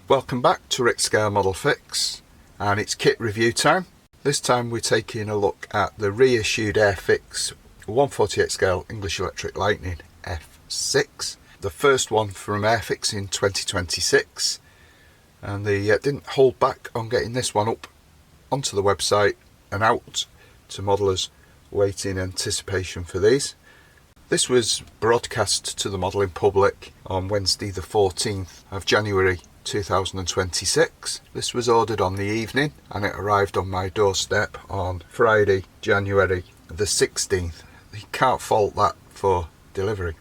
Welcome back to Rick's Scale Model Fix, and it's kit review time. This time we're taking a look at the reissued Airfix 1/48 scale English Electric Lightning F6. The first one from Airfix in 2026, and they didn't hold back on getting this one up onto the website and out to modelers waiting in anticipation for these. This was broadcast to the modelling public on Wednesday the 14th of January 2026. This was ordered on the evening and it arrived on my doorstep on Friday, January the 16th. You can't fault that for delivery.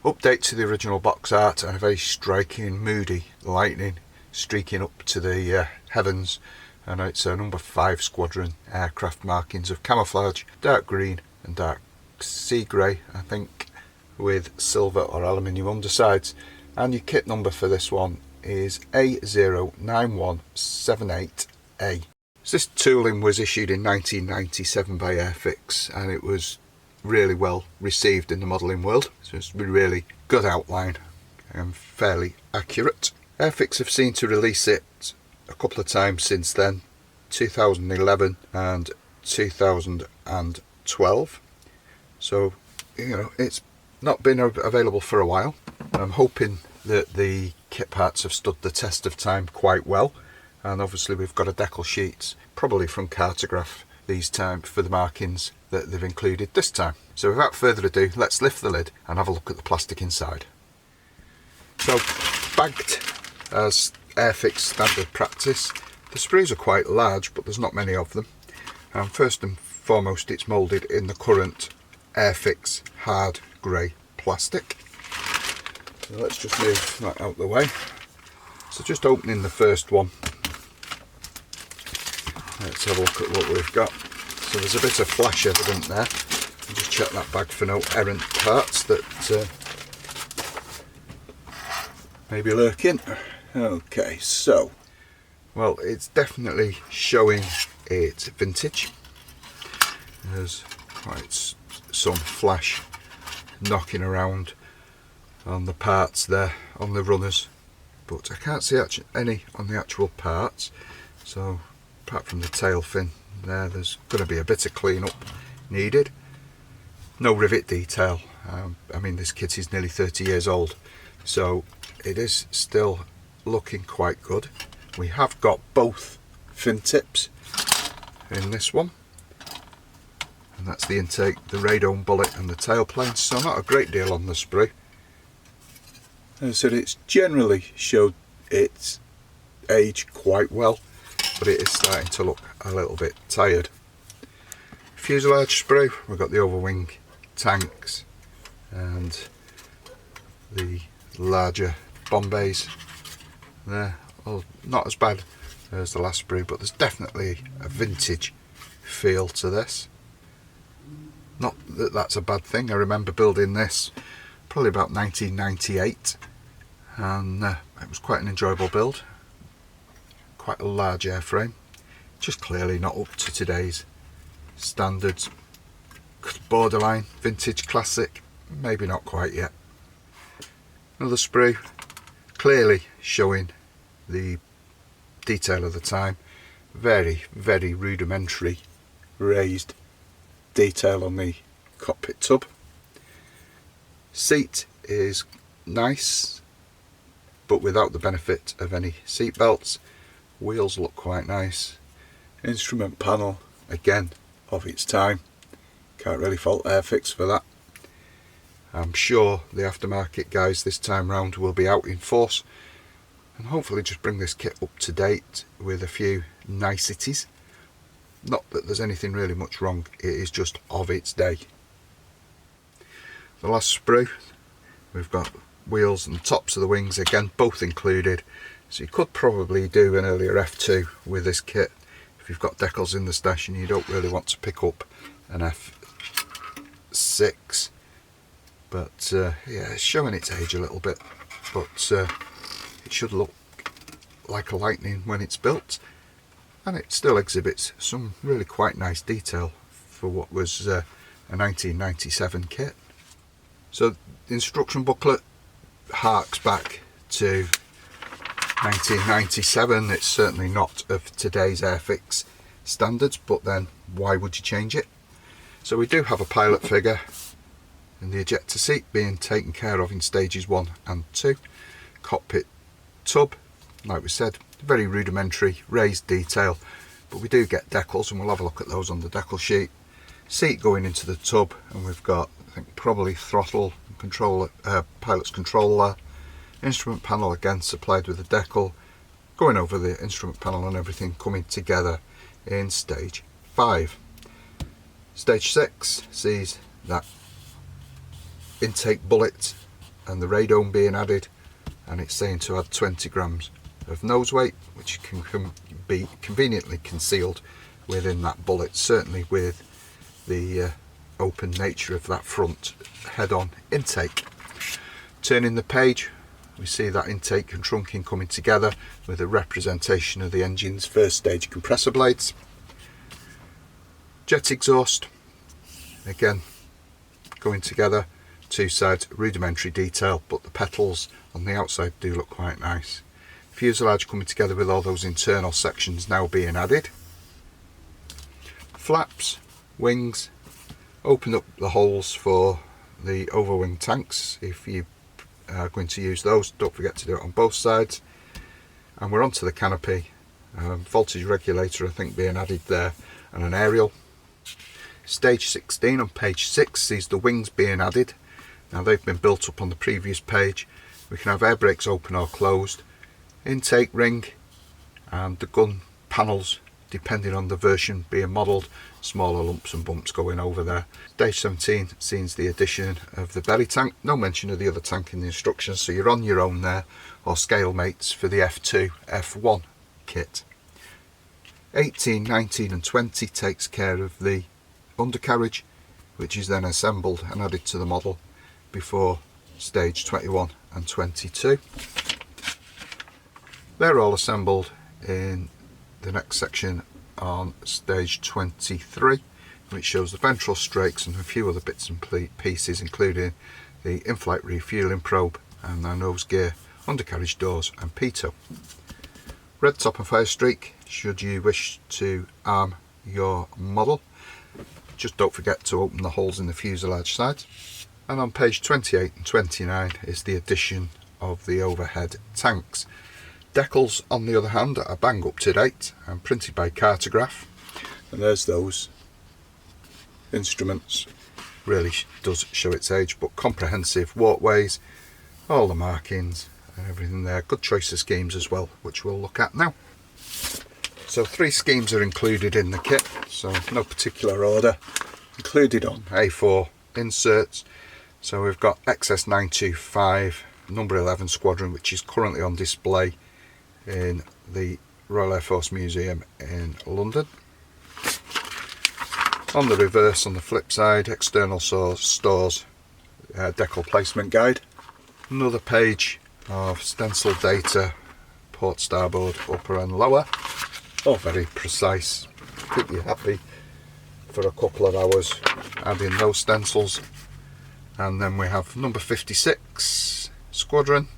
Update to the original box art and a very striking, moody lightning streaking up to the heavens, and it's a number 5 squadron aircraft markings of camouflage, dark green and dark sea grey, I think, with silver or aluminium undersides. And your kit number for this one is A09178A. So this tooling was issued in 1997 by Airfix, and it was really well received in the modelling world. So it's a really good outline and fairly accurate. Airfix have seemed to release it a couple of times since then, 2011 and 2012. So, you know, it's not been available for a while. I'm hoping that the kit parts have stood the test of time quite well, and obviously we've got a decal sheet, probably from Cartograph these time, for the markings that they've included this time. So without further ado, let's lift the lid and have a look at the plastic inside. So, bagged as Airfix standard practice, the sprues are quite large, but there's not many of them. And first and foremost, it's moulded in the current Airfix hard grey plastic. So let's just move that out of the way. So just opening the first one, let's have a look at what we've got. So there's a bit of flash evident there. I'll just check that bag for no errant parts that may be lurking. Okay, so, well, it's definitely showing it's vintage. There's quite some flash knocking around on the parts there, on the runners, but I can't see any on the actual parts. So apart from the tail fin there, there's going to be a bit of cleanup needed. No rivet detail. I mean, this kit is nearly 30 years old, so it is still looking quite good. We have got both fin tips in this one, and that's the intake, the radome bullet and the tail planes, so not a great deal on the sprue. As I said, it's generally showed its age quite well, but it is starting to look a little bit tired. Fuselage sprue, we've got the overwing tanks and the larger bomb bays there. Well, not as bad as the last sprue, but there's definitely a vintage feel to this. Not that that's a bad thing. I remember building this probably about 1998, and it was quite an enjoyable build. Quite a large airframe, just clearly not up to today's standards. Borderline vintage classic, maybe not quite yet. Another sprue, clearly showing the detail of the time. Very, very rudimentary raised detail on the cockpit tub. Seat is nice, but without the benefit of any seat belts. Wheels look quite nice. Instrument panel, again, of its time. Can't really fault Airfix for that. I'm sure the aftermarket guys this time round will be out in force and hopefully just bring this kit up to date with a few niceties. Not that there's anything really much wrong, it is just of its day. The last sprue, we've got wheels and tops of the wings, again both included, so you could probably do an earlier F2 with this kit if you've got decals in the stash and you don't really want to pick up an F6. But yeah, it's showing its age a little bit, but it should look like a Lightning when it's built, and it still exhibits some really quite nice detail for what was a 1997 kit. So the instruction booklet harks back to 1997. It's certainly not of today's Airfix standards, but then why would you change it? So we do have a pilot figure in the ejector seat being taken care of in stages 1 and 2. Cockpit tub, like we said, very rudimentary raised detail, but we do get decals and we'll have a look at those on the decal sheet. Seat going into the tub, and we've got, I think, probably throttle controller, pilot's controller, instrument panel again supplied with a decal, going over the instrument panel and everything coming together in stage 5. Stage 6 sees that intake bullet and the radome being added, and it's saying to add 20 grams of nose weight, which can be conveniently concealed within that bullet, certainly with the open nature of that front head-on intake. Turning the page, we see that intake and trunking coming together with a representation of the engine's first stage compressor blades. Jet exhaust, again going together, two sides, rudimentary detail, but the petals on the outside do look quite nice. Fuselage coming together with all those internal sections now being added. Flaps, wings, open up the holes for the overwing tanks if you are going to use those. Don't forget to do it on both sides. And we're onto the canopy. Voltage regulator, I think, being added there, and an aerial. Stage 16 on page 6 sees the wings being added. Now they've been built up on the previous page. We can have air brakes open or closed, intake ring, and the gun panels, depending on the version being modelled, smaller lumps and bumps going over there. Stage 17 sees the addition of the belly tank, no mention of the other tank in the instructions, so you're on your own there, or scale mates for the F2, F1 kit. 18, 19 and 20 takes care of the undercarriage, which is then assembled and added to the model before stage 21 and 22. They're all assembled in the next section on stage 23, which shows the ventral strakes and a few other bits and pieces, including the in-flight refueling probe and the nose gear, undercarriage doors and pitot. Red top and fire streak should you wish to arm your model. Just don't forget to open the holes in the fuselage sides. And on page 28 and 29 is the addition of the overhead tanks. Decals, on the other hand, are bang up to date and printed by Cartograph. And there's those instruments. Really does show its age, but comprehensive walkways, all the markings and everything there. Good choice of schemes as well, which we'll look at now. So 3 schemes are included in the kit, so no particular order. Included on A4 inserts. So we've got XS925 number 11 squadron, which is currently on display in the Royal Air Force Museum in London. On the reverse, on the flip side, external stores decal placement guide. Another page of stencil data, port starboard, upper and lower. All very precise, keep you happy for a couple of hours adding those stencils. And then we have number 56 squadron,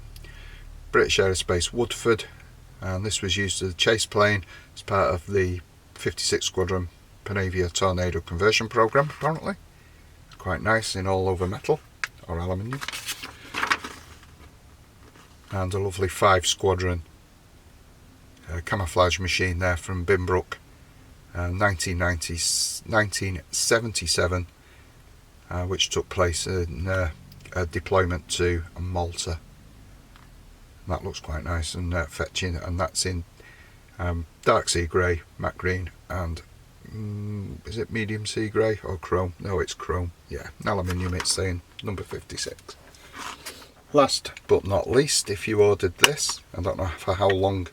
British Aerospace Woodford, and this was used as a chase plane as part of the 56 squadron Panavia Tornado conversion program, apparently. Quite nice in all over metal or aluminium. And a lovely 5 squadron camouflage machine there from Binbrook, 1977, which took place in a deployment to Malta. And that looks quite nice and fetching, and that's in dark sea grey, matte green, and is it medium sea grey or chrome? No, it's chrome. Yeah, aluminium, it's saying number 56. Last but not least, if you ordered this, I don't know for how long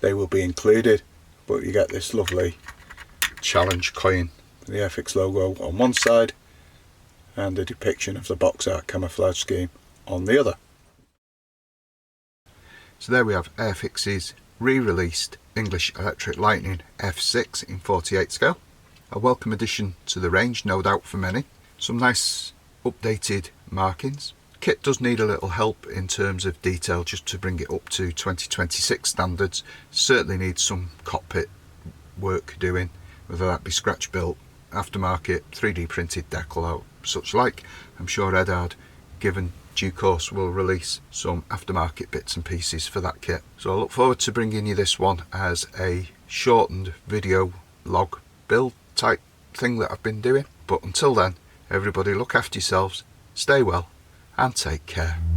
they will be included, but you get this lovely challenge coin, the Airfix logo on one side and a depiction of the box art camouflage scheme on the other. So there we have Airfix's re-released English Electric Lightning F6 in 48 scale. A welcome addition to the range, no doubt, for many. Some nice updated markings, Kit does need a little help in terms of detail just to bring it up to 2026 standards. Certainly needs some cockpit work doing, whether that be scratch built, aftermarket, 3D printed decal or such like. I'm sure Edard, given due course, will release some aftermarket bits and pieces for that kit. So I look forward to bringing you this one as a shortened video log build type thing that I've been doing. But until then, everybody look after yourselves, stay well and take care.